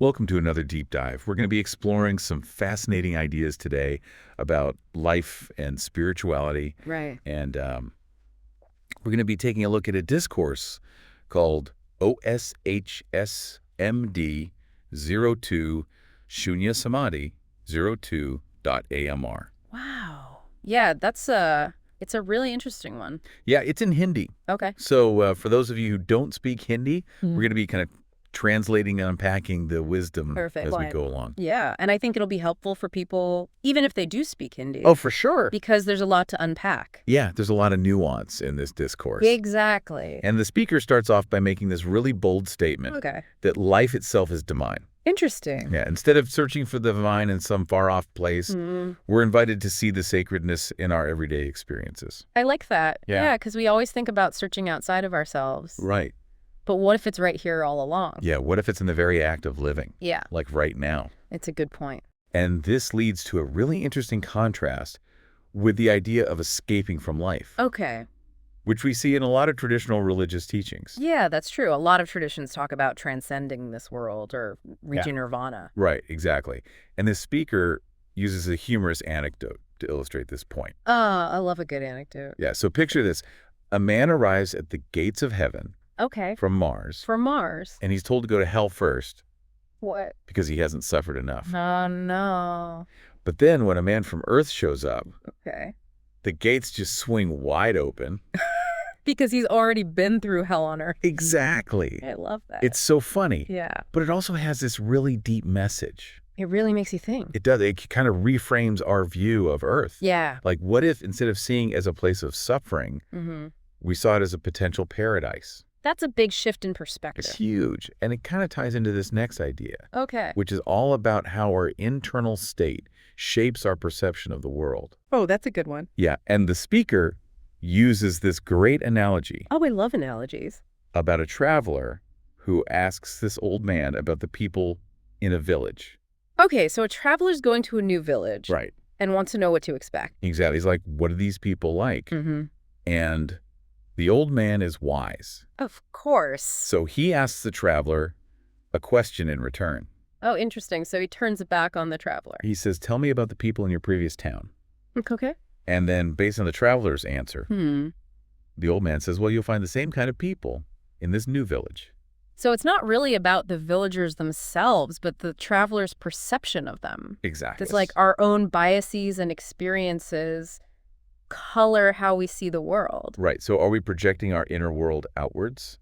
Welcome to another deep dive. We're going to be exploring some fascinating ideas today about life and spirituality. Right. And we're going to be taking a look at a discourse called OSHSMD02 Shunya Samadhi 02.AMR. Wow. Yeah, it's a really interesting one. Yeah, it's in Hindi. Okay. So for those of you who don't speak Hindi, Mhm. we're going to be kind of translating and unpacking the wisdom Perfect. as we go along. Yeah, and I think it'll be helpful for people, even if they do speak Hindi. Oh, for sure. Because there's a lot to unpack. Yeah, there's a lot of nuance in this discourse. Exactly. And the speaker starts off by making this really bold statement Okay. that life itself is divine. Interesting. Yeah, instead of searching for the divine in some far-off place, we're invited to see the sacredness in our everyday experiences. I like that. Yeah. Yeah, because we always think about searching outside of ourselves. Right. But what if it's right here all along? Yeah, what if it's in the very act of living? Yeah, Like right now. it's a good point. And this leads to a really interesting contrast with the idea of escaping from life, Okay. which we see in a lot of traditional religious teachings. Yeah, that's true. A lot of traditions talk about transcending this world or reaching nirvana. Right, exactly. And this speaker uses a humorous anecdote to illustrate this point. I love a good anecdote. Yeah, so picture this. A man arrives at the gates of heaven Okay. from Mars, For Mars. and he's told to go to hell first What? because he hasn't suffered enough. Oh, no. But then when a man from Earth shows up, Okay. the gates just swing wide open. Because he's already been through hell on Earth. Exactly. I love that. It's so funny. Yeah. But it also has this really deep message. It really makes you think. It does. It kind of reframes our view of Earth. Yeah. Like, what if instead of seeing it as a place of suffering, Mm-hmm. we saw it as a potential paradise? That's a big shift in perspective. It's huge. And it kind of ties into this next idea, Okay. which is all about how our internal state shapes our perception of the world. Oh, that's a good one. Yeah, and the speaker uses this great analogy Oh, I love analogies. about a traveler who asks this old man about the people in a village. Okay, so a traveler's going to a new village. Right. And wants to know what to expect. Exactly. He's like, what are these people like? Mm-hmm. And the old man is wise. Of course. So he asks the traveler a question in return. Oh, interesting. So he turns it back on the traveler. He says, tell me about the people in your previous town. Okay. And then based on the traveler's answer, Hmm. the old man says, well, you'll find the same kind of people in this new village. So it's not really about the villagers themselves, but the traveler's perception of them. Exactly. It's like our own biases and experiences color how we see the world. Right. So are we projecting our inner world outwards?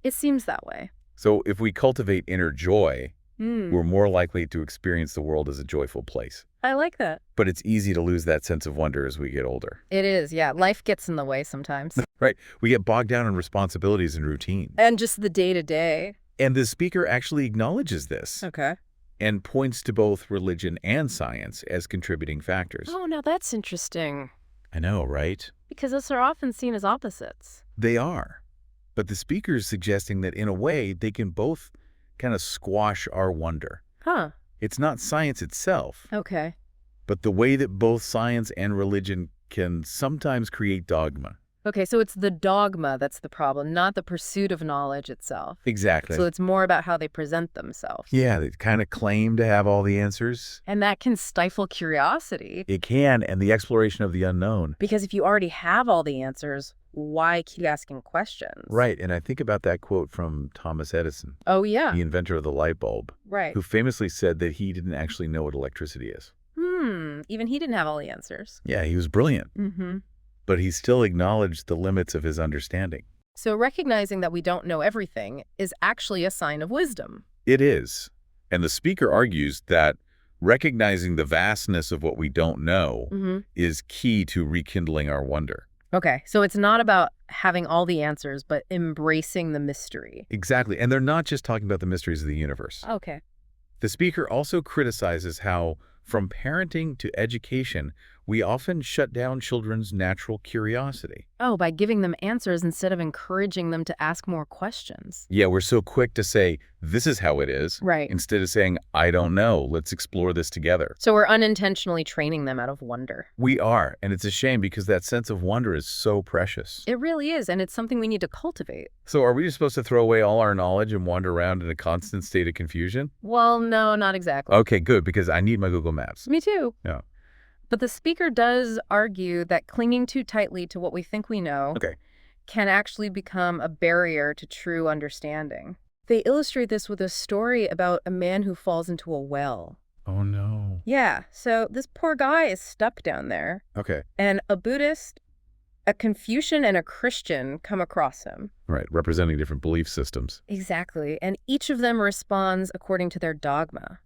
It seems that way. So if we cultivate inner joy, Hmm. we're more likely to experience the world as a joyful place. I like that. But it's easy to lose that sense of wonder as we get older. It is, yeah. Life gets in the way sometimes. Right. We get bogged down in responsibilities and routine. And just the day-to-day. And the speaker actually acknowledges this Okay. and points to both religion and science as contributing factors. Oh, now that's interesting. I know, right? Because those are often seen as opposites. They are. But the speaker is suggesting that in a way, they can both kind of squash our wonder. Huh. It's not science itself, Okay. but the way that both science and religion can sometimes create dogma. Okay, so it's the dogma that's the problem, not the pursuit of knowledge itself. Exactly. So it's more about how they present themselves. Yeah, they kind of claim to have all the answers. And that can stifle curiosity. It can, and the exploration of the unknown. Because if you already have all the answers, why keep asking questions? Right, and I think about that quote from Thomas Edison, Oh, yeah. the inventor of the light bulb, Right. who famously said that he didn't actually know what electricity is. Even he didn't have all the answers. Yeah, he was brilliant, Mm-hmm. but he still acknowledged the limits of his understanding. So recognizing that we don't know everything is actually a sign of wisdom. It is. And the speaker argues that recognizing the vastness of what we don't know Mm-hmm. is key to rekindling our wonder. Okay, so it's not about having all the answers, but embracing the mystery. Exactly. And they're not just talking about the mysteries of the universe. Okay. The speaker also criticizes how, from parenting to education, We often shut down children's natural curiosity. Oh, by giving them answers instead of encouraging them to ask more questions. Yeah, we're so quick to say, this is how it is, Right. instead of saying, I don't know, let's explore this together. So we're unintentionally training them out of wonder. We are, and it's a shame because that sense of wonder is so precious. It really is, and it's something we need to cultivate. So are we just supposed to throw away all our knowledge and wander around in a constant state of confusion? Well, no, not exactly. Okay, good, because I need my Google Maps. Me too. Yeah. But the speaker does argue that clinging too tightly to what we think we know Okay. can actually become a barrier to true understanding. They illustrate this with a story about a man who falls into a well. Oh, no. Yeah, so this poor guy is stuck down there, Okay. and a Buddhist, a Confucian, and a Christian come across him. Right, representing different belief systems. Exactly, and each of them responds according to their dogma,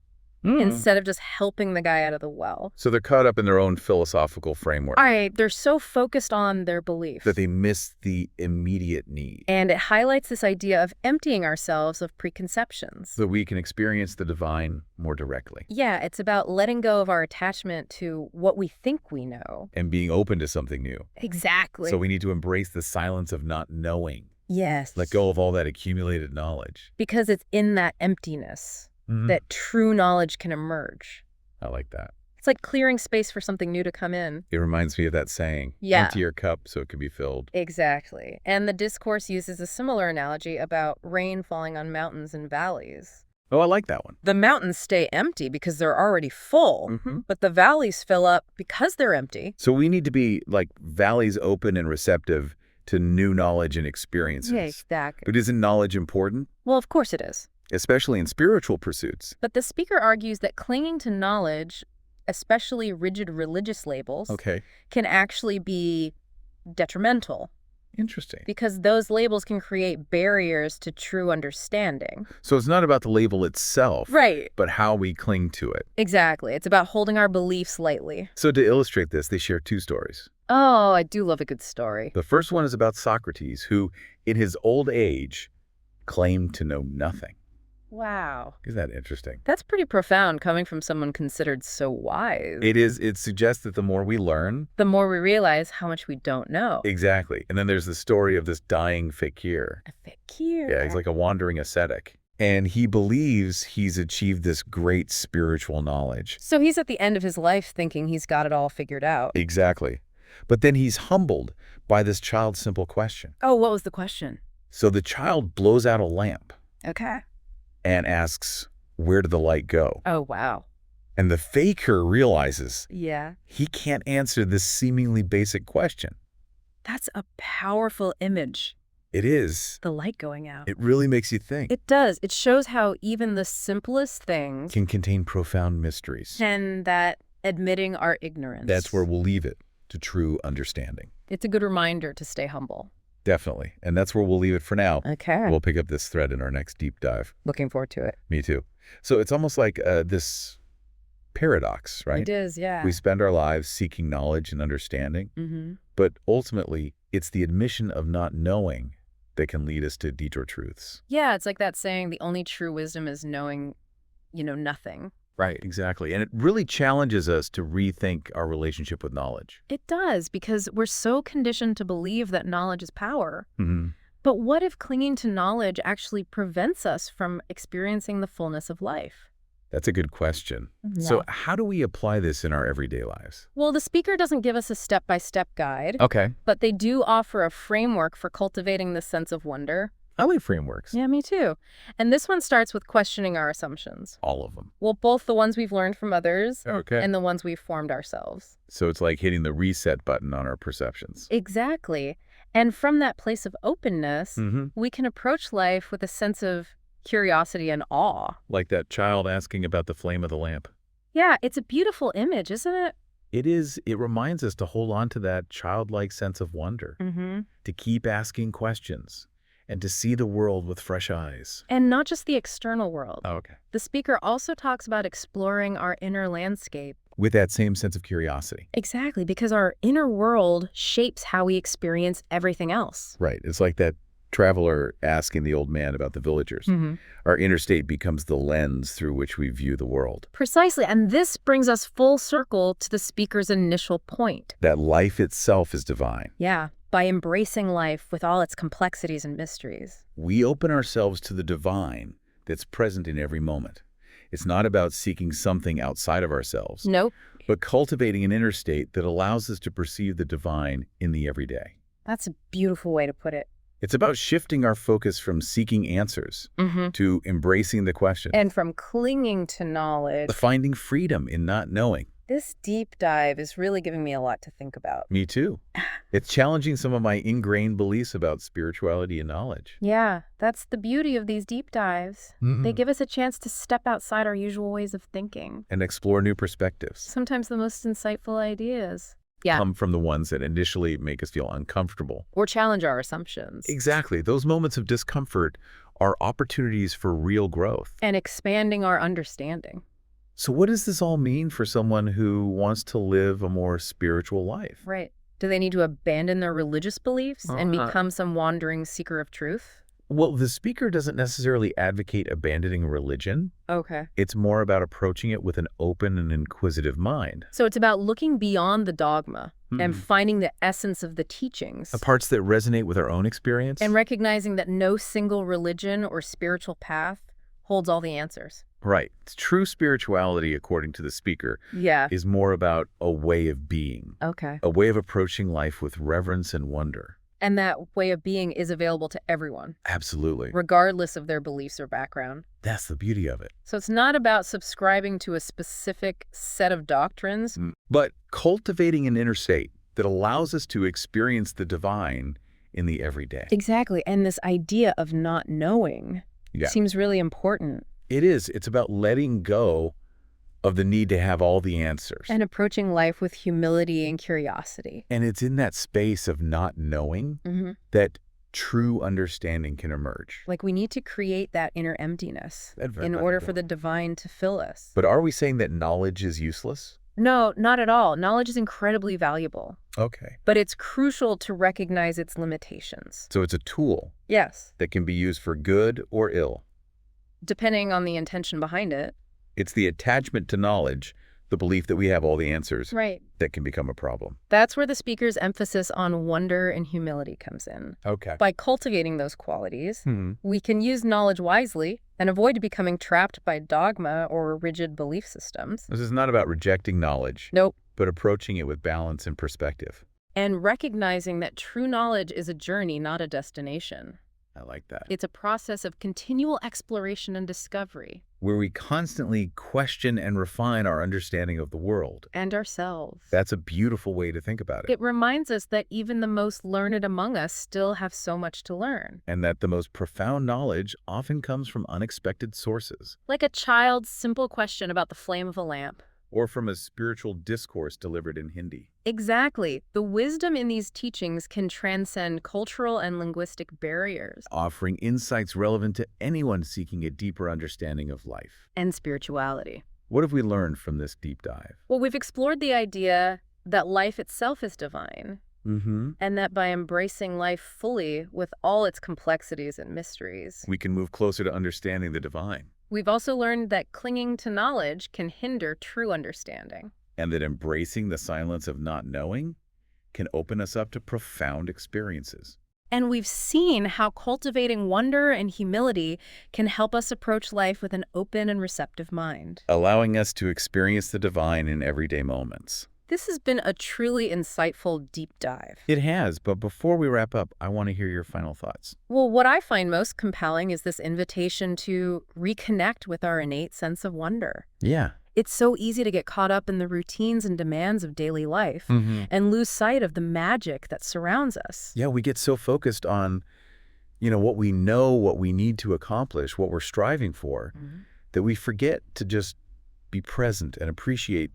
Mm. instead of just helping the guy out of the well. So they're caught up in their own philosophical framework They're so focused on their beliefs. that they miss the immediate need. And it highlights this idea of emptying ourselves of preconceptions. So we can experience the divine more directly Yeah, it's about letting go of our attachment to what we think we know. and being open to something new. Exactly. So we need to embrace the silence of not knowing. Yes. Let go of all that accumulated knowledge. Because it's in that emptiness Mhm. that true knowledge can emerge. I like that. It's like clearing space for something new to come in. It reminds me of that saying, Yeah. empty your cup so it can be filled. Exactly. And the discourse uses a similar analogy about rain falling on mountains and valleys. Oh, I like that one. The mountains stay empty because they're already full, Mhm. but the valleys fill up because they're empty. So we need to be like valleys open and receptive to new knowledge and experiences. Yeah, exactly. But isn't knowledge important? Well, of course it is. Especially in spiritual pursuits. But the speaker argues that clinging to knowledge, especially rigid religious labels, Okay. can actually be detrimental Interesting. because those labels can create barriers to true understanding. So it's not about the label itself, Right. but how we cling to it. Exactly. It's about holding our beliefs lightly. So to illustrate this, they share two stories. Oh, I do love a good story. The first one is about Socrates, who, in his old age, claimed to know nothing. Wow. Isn't that interesting? That's pretty profound coming from someone considered so wise. It is. It suggests that the more we learn, The more we realize how much we don't know. exactly. And then there's the story of this dying fakir. A fakir. Yeah, he's like a wandering ascetic. And he believes he's achieved this great spiritual knowledge. So he's at the end of his life thinking he's got it all figured out. Exactly. But then he's humbled by this child's simple question. Oh, what was the question? So the child blows out a lamp Okay. and asks, where did the light go? Oh, wow. And the fakir realizes Yeah. he can't answer this seemingly basic question. That's a powerful image. It is. The light going out. It really makes you think. It does. It shows how even the simplest things Can contain profound mysteries. can that admitting our ignorance. That's where we'll leave it, to true understanding. It's a good reminder to stay humble. Definitely. And that's where we'll leave it for now. Okay. We'll pick up this thread in our next deep dive. Looking forward to it. Me too. So it's almost like this paradox, right? It is, yeah. We spend our lives seeking knowledge and understanding, Mm-hmm. but ultimately it's the admission of not knowing that can lead us to detour truths. Yeah, it's like that saying, the only true wisdom is knowing, nothing. Right, exactly. And it really challenges us to rethink our relationship with knowledge. It does, because we're so conditioned to believe that knowledge is power. Mm-hmm. But what if clinging to knowledge actually prevents us from experiencing the fullness of life? That's a good question. Yeah. So how do we apply this in our everyday lives? Well, the speaker doesn't give us a step-by-step guide, Okay. but they do offer a framework for cultivating the sense of wonder. I like frameworks. Yeah, me too. And this one starts with questioning our assumptions. All of them. Well, both the ones we've learned from others Okay. and the ones we've formed ourselves. So it's like hitting the reset button on our perceptions. Exactly. And from that place of openness, Mm-hmm. we can approach life with a sense of curiosity and awe. Like that child asking about the flame of the lamp. Yeah, it's a beautiful image, isn't it? It is. It reminds us to hold on to that childlike sense of wonder, Mm-hmm. to keep asking questions, and to see the world with fresh eyes. And not just the external world. Oh, okay. The speaker also talks about exploring our inner landscape. With that same sense of curiosity. Exactly, because our inner world shapes how we experience everything else. Right. It's like that traveler asking the old man about the villagers. Our interstate becomes the lens through which we view the world. Precisely, and this brings us full circle to the speaker's initial point. That life itself is divine. Yeah, by embracing life with all its complexities and mysteries. We open ourselves to the divine that's present in every moment. It's not about seeking something outside of ourselves, Nope. but cultivating an inner state that allows us to perceive the divine in the everyday. That's a beautiful way to put it. It's about shifting our focus from seeking answers to embracing the question, And from clinging to knowledge. finding freedom in not knowing. This deep dive is really giving me a lot to think about. Me too. It's challenging some of my ingrained beliefs about spirituality and knowledge. Yeah, that's the beauty of these deep dives. They give us a chance to step outside our usual ways of thinking. And explore new perspectives. Sometimes the most insightful ideas. Yeah. Come from the ones that initially make us feel uncomfortable. Or challenge our assumptions. Exactly. Those moments of discomfort are opportunities for real growth. And expanding our understanding. So what does this all mean for someone who wants to live a more spiritual life? Right. Do they need to abandon their religious beliefs and become some wandering seeker of truth? Well, the speaker doesn't necessarily advocate abandoning religion. Okay. It's more about approaching it with an open and inquisitive mind. So it's about looking beyond the dogma and finding the essence of the teachings. The parts that resonate with our own experience. And recognizing that no single religion or spiritual path holds all the answers. Right. True spirituality, according to the speaker, Yeah. is more about a way of being, Okay. a way of approaching life with reverence and wonder. And that way of being is available to everyone, Absolutely. regardless of their beliefs or background. That's the beauty of it. So it's not about subscribing to a specific set of doctrines. But cultivating an inner state that allows us to experience the divine in the everyday. Exactly. And this idea of not knowing seems really important. It is. It's about letting go of the need to have all the answers. And approaching life with humility and curiosity. And it's in that space of not knowing that true understanding can emerge. Like we need to create that inner emptiness in order for the divine to fill us. But are we saying that knowledge is useless? No, not at all. Knowledge is incredibly valuable. Okay. But it's crucial to recognize its limitations. So it's a tool Yes. that can be used for good or ill. Depending on the intention behind it. It's the attachment to knowledge, the belief that we have all the answers, Right. that can become a problem. That's where the speaker's emphasis on wonder and humility comes in. Okay. By cultivating those qualities, we can use knowledge wisely and avoid becoming trapped by dogma or rigid belief systems. This is not about rejecting knowledge, Nope. but approaching it with balance and perspective. And recognizing that true knowledge is a journey, not a destination. I like that. It's a process of continual exploration and discovery. Where we constantly question and refine our understanding of the world. And ourselves. That's a beautiful way to think about it. It reminds us that even the most learned among us still have so much to learn. And that the most profound knowledge often comes from unexpected sources. Like a child's simple question about the flame of a lamp. Or from a spiritual discourse delivered in Hindi. Exactly. The wisdom in these teachings can transcend cultural and linguistic barriers. Offering insights relevant to anyone seeking a deeper understanding of life. And spirituality. What have we learned from this deep dive? Well, we've explored the idea that life itself is divine. And that by embracing life fully with all its complexities and mysteries, we can move closer to understanding the divine. We've also learned that clinging to knowledge can hinder true understanding. And that embracing the silence of not knowing can open us up to profound experiences. And we've seen how cultivating wonder and humility can help us approach life with an open and receptive mind. Allowing us to experience the divine in everyday moments. This has been a truly insightful deep dive. It has, but before we wrap up, I want to hear your final thoughts. Well, what I find most compelling is this invitation to reconnect with our innate sense of wonder. Yeah. It's so easy to get caught up in the routines and demands of daily life and lose sight of the magic that surrounds us. Yeah, we get so focused on, what we know, what we need to accomplish, what we're striving for, that we forget to just be present and appreciate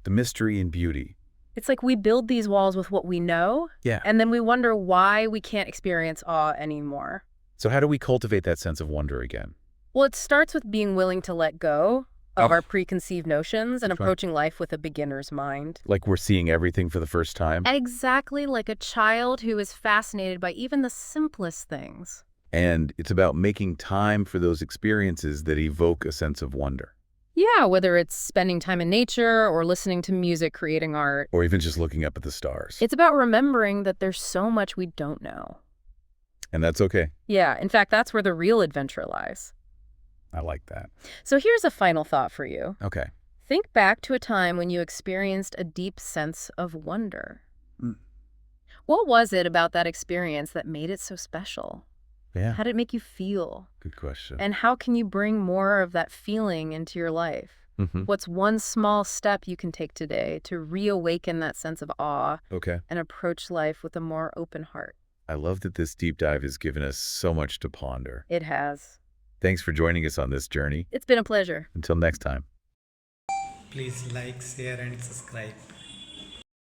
the mystery and beauty. It's like we build these walls with what we know, and then we wonder why we can't experience awe anymore. So how do we cultivate that sense of wonder again? Well, it starts with being willing to let go of our preconceived notions and That's right. approaching life with a beginner's mind. Like we're seeing everything for the first time. Exactly like a child who is fascinated by even the simplest things. And it's about making time for those experiences that evoke a sense of wonder. Yeah, whether it's spending time in nature or listening to music, creating art. Or even just looking up at the stars. It's about remembering that there's so much we don't know. And that's okay. Yeah, in fact, that's where the real adventure lies. I like that. So here's a final thought for you. Okay. Think back to a time when you experienced a deep sense of wonder. Mm. What was it about that experience that made it so special? Yeah. How did it make you feel? Good question. And how can you bring more of that feeling into your life? What's one small step you can take today to reawaken that sense of awe Okay. and approach life with a more open heart? I love that this deep dive has given us so much to ponder. It has. Thanks for joining us on this journey. It's been a pleasure. Until next time. Please like, share and subscribe.